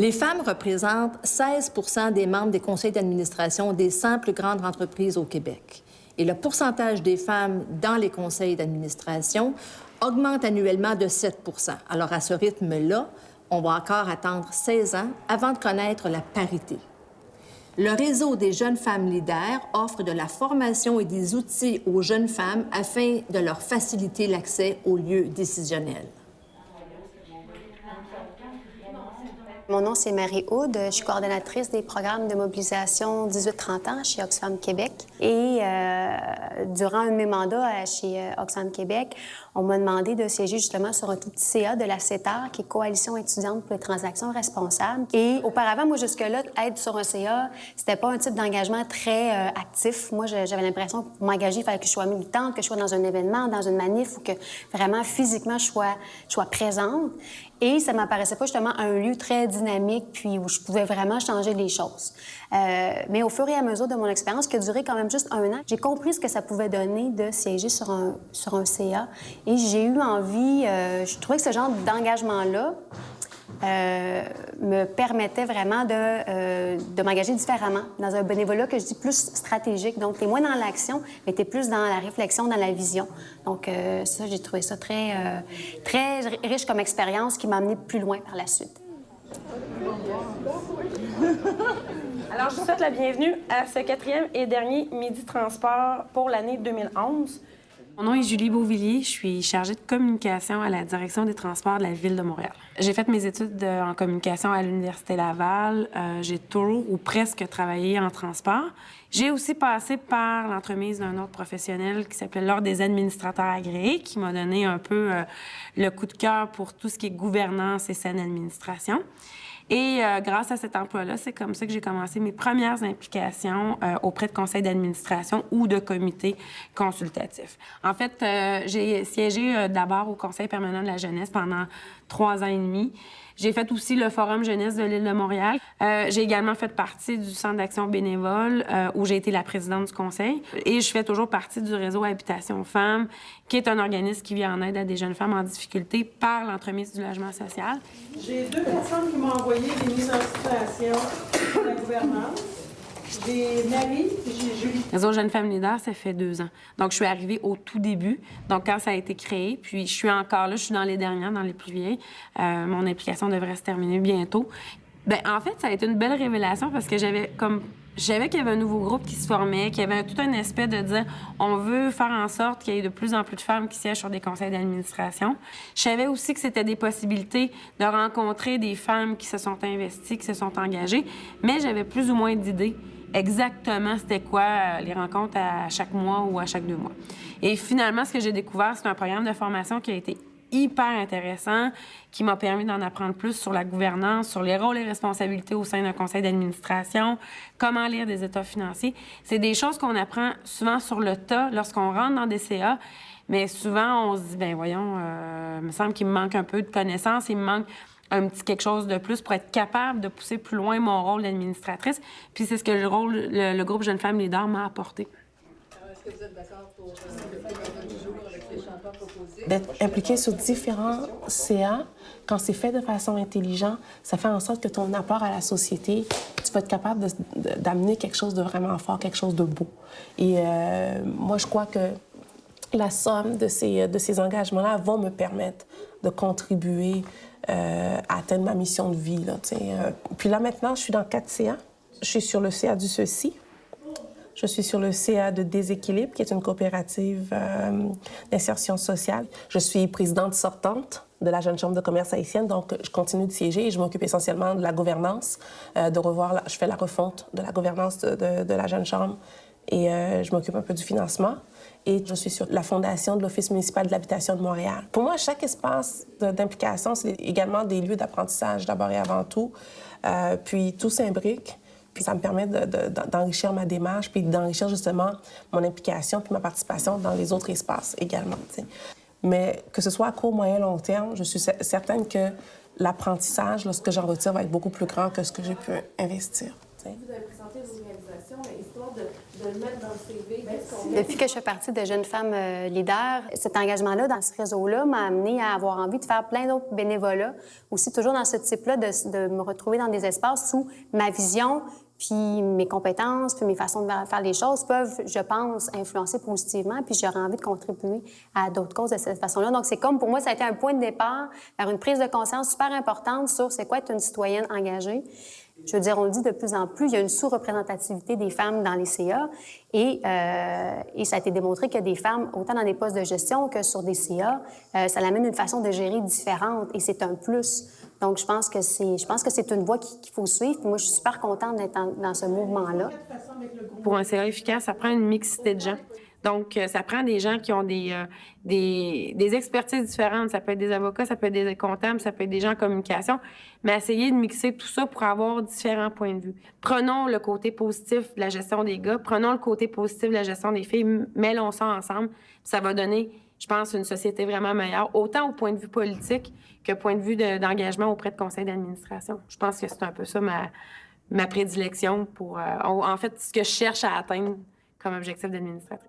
Les femmes représentent 16 des membres des conseils d'administration des 100 plus grandes entreprises au Québec. Et le pourcentage des femmes dans les conseils d'administration augmente annuellement de 7 Alors, à ce rythme-là, on va encore attendre 16 ans avant de connaître la parité. Le réseau des jeunes femmes leaders offre de la formation et des outils aux jeunes femmes afin de leur faciliter l'accès aux lieux décisionnels. Mon nom, c'est Marie Aude. Je suis coordonnatrice des programmes de mobilisation 18-30 ans chez Oxfam Québec. Et durant un de mes mandats chez Oxfam Québec, on m'a demandé de siéger justement sur un tout petit CA de la CETAR, qui est Coalition étudiante pour les transactions responsables. Et auparavant, moi, jusque-là, être sur un CA, c'était pas un type d'engagement très actif. Moi, j'avais l'impression que pour m'engager, il fallait que je sois militante, que je sois dans un événement, dans une manif, ou que vraiment, physiquement, je sois présente. Et ça m'apparaissait pas justement un lieu très dynamique, puis où je pouvais vraiment changer les choses. Mais au fur et à mesure de mon expérience, qui a duré quand même juste 1 an, j'ai compris ce que ça pouvait donner de siéger sur un CA. Et j'ai eu envie, je trouvais que ce genre d'engagement-là me permettait vraiment de m'engager différemment, dans un bénévolat que je dis plus stratégique. Donc, t'es moins dans l'action, mais t'es plus dans la réflexion, dans la vision. Donc, ça, j'ai trouvé ça très riche comme expérience qui m'a amené plus loin par la suite. Alors, je vous souhaite la bienvenue à ce 4e et dernier Midi Transport pour l'année 2011. Mon nom est Julie Beauvillier, je suis chargée de communication à la direction des transports de la Ville de Montréal. J'ai fait mes études en communication à l'Université Laval. J'ai toujours ou presque travaillé en transport. J'ai aussi passé par l'entremise d'un autre professionnel qui s'appelait l'Ordre des administrateurs agréés, qui m'a donné un peu le coup de cœur pour tout ce qui est gouvernance et saine administration. Et grâce à cet emploi-là, c'est comme ça que j'ai commencé mes premières implications auprès de conseils d'administration ou de comités consultatifs. En fait, j'ai siégé d'abord au Conseil permanent de la jeunesse pendant 3 ans et demi. J'ai fait aussi le Forum jeunesse de l'île de Montréal. J'ai également fait partie du Centre d'action bénévole où j'ai été la présidente du conseil. Et je fais toujours partie du réseau Habitation Femmes, qui est un organisme qui vient en aide à des jeunes femmes en difficulté par l'entremise du logement social. J'ai 2 personnes qui m'ont envoyé des mises en situation de la gouvernance. J'ai Marie et j'ai Julie. Réseau Jeunes Femmes Leaders, ça fait 2 ans. Donc, je suis arrivée au tout début, donc quand ça a été créé. Puis, je suis encore là, je suis dans les dernières, dans les plus vieilles. Mon implication devrait se terminer bientôt. Bien, en fait, ça a été une belle révélation parce que je savais qu'il y avait un nouveau groupe qui se formait, qu'il y avait tout un aspect de dire on veut faire en sorte qu'il y ait de plus en plus de femmes qui siègent sur des conseils d'administration. Je savais aussi que c'était des possibilités de rencontrer des femmes qui se sont investies, qui se sont engagées, mais j'avais plus ou moins d'idées exactement c'était quoi les rencontres à chaque mois ou à chaque 2 mois. Et finalement, ce que j'ai découvert, c'est un programme de formation qui a été hyper intéressant, qui m'a permis d'en apprendre plus sur la gouvernance, sur les rôles et responsabilités au sein d'un conseil d'administration, comment lire des états financiers. C'est des choses qu'on apprend souvent sur le tas lorsqu'on rentre dans des CA, mais souvent, on se dit, bien voyons, il me semble qu'il me manque un peu de connaissances, il me manque un petit quelque chose de plus pour être capable de pousser plus loin mon rôle d'administratrice. Puis c'est ce que le groupe Jeunes Femmes Leaders m'a apporté. Est-ce que vous êtes d'accord pour le du jour avec les chanteurs proposés? D'être impliqué sur différents CA, quand c'est fait de façon intelligente, ça fait en sorte que ton apport à la société, tu vas être capable d'amener quelque chose de vraiment fort, quelque chose de beau. Et moi, je crois que la somme de ces engagements-là vont me permettre de contribuer à atteindre ma mission de vie. Là, puis là, maintenant, je suis dans 4 CA. Je suis sur le CA du Ceci. Je suis sur le CA de Déséquilibre, qui est une coopérative d'insertion sociale. Je suis présidente sortante de la Jeune Chambre de commerce haïtienne, donc je continue de siéger et je m'occupe essentiellement de la gouvernance, je fais la refonte de la gouvernance de la Jeune Chambre et je m'occupe un peu du financement. Et je suis sur la fondation de l'Office municipal de l'habitation de Montréal. Pour moi, chaque espace d'implication, c'est également des lieux d'apprentissage d'abord et avant tout. Puis tout s'imbrique. Puis ça me permet d'enrichir ma démarche, puis d'enrichir justement mon implication puis ma participation dans les autres espaces également. T'sais. Mais que ce soit à court, moyen, long terme, je suis certaine que l'apprentissage, ce que j'en retire, va être beaucoup plus grand que ce que j'ai pu investir. t'sais. Vous avez présenté vos réalisations, mais histoire de le mettre dans le CV, qu'est-ce qu'on Depuis que je fais partie de Jeunes Femmes leaders, cet engagement-là dans ce réseau-là m'a amené à avoir envie de faire plein d'autres bénévolats. Aussi, toujours dans ce type-là, de me retrouver dans des espaces où ma vision, puis mes compétences, puis mes façons de faire les choses peuvent, je pense, influencer positivement, puis j'aurais envie de contribuer à d'autres causes de cette façon-là. Donc, c'est comme, pour moi, ça a été un point de départ vers une prise de conscience super importante sur c'est quoi être une citoyenne engagée. Je veux dire, on le dit de plus en plus, il y a une sous-représentativité des femmes dans les CA et ça a été démontré que des femmes, autant dans des postes de gestion que sur des CA, ça amène une façon de gérer différente et c'est un plus. Donc, je pense que c'est une voie qu'il faut suivre. Puis moi, je suis super contente d'être dans ce mouvement-là. Pour un CA efficace, ça prend une mixité de gens. Donc, ça prend des gens qui ont des expertises différentes. Ça peut être des avocats, ça peut être des comptables, ça peut être des gens en communication, mais essayer de mixer tout ça pour avoir différents points de vue. Prenons le côté positif de la gestion des gars, prenons le côté positif de la gestion des filles, mêlons ça ensemble. Ça va donner, je pense, une société vraiment meilleure, autant au point de vue politique que point de vue d'engagement auprès de conseils d'administration. Je pense que c'est un peu ça ma prédilection pour, en fait, ce que je cherche à atteindre comme objectif d'administratrice.